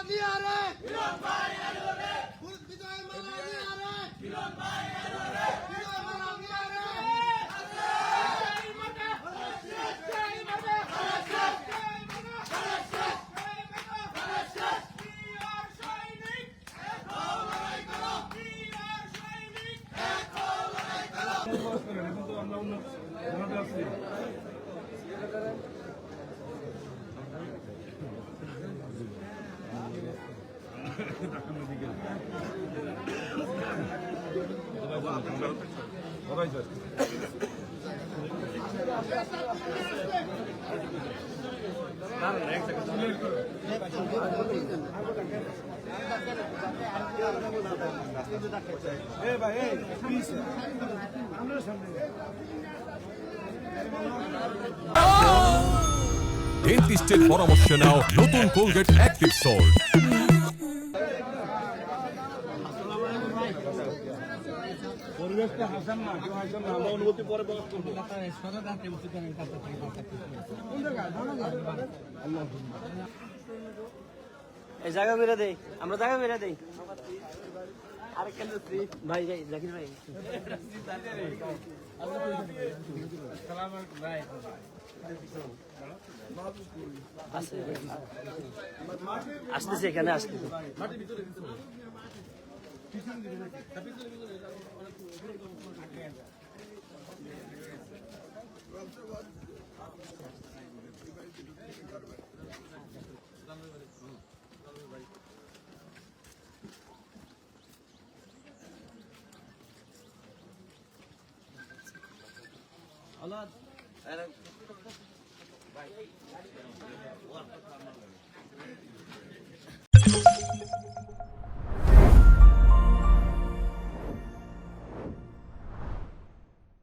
দিয়ারে বিরন ভাই এলো রে বিজয় মালা দিয়ারে বিরন ভাই এলো রে বিজয় মালা দিয়ারে জয় মাতা জয় মাতা জয় মাতা প্রিয় সৈনিক এক হও লড়াই করো প্রিয় সৈনিক এক হও লড়াই করো কিন্তু আমরা অন্য আছি ডেন্টিস্টের পরামর্শ নাও নতুন কোলগেট অ্যাক্টিভ সল্ট। পরিবেশটা হাসান না কেউ হাসান না আমরা অনুভূতি পরে প্রকাশ করবো। এই জায়গা বেরা দেই আমরা জায়গা বেরা দেই আরেকটা ভাই ভাই জাকির ভাই আসতেছে এখানে আসতেছে Allah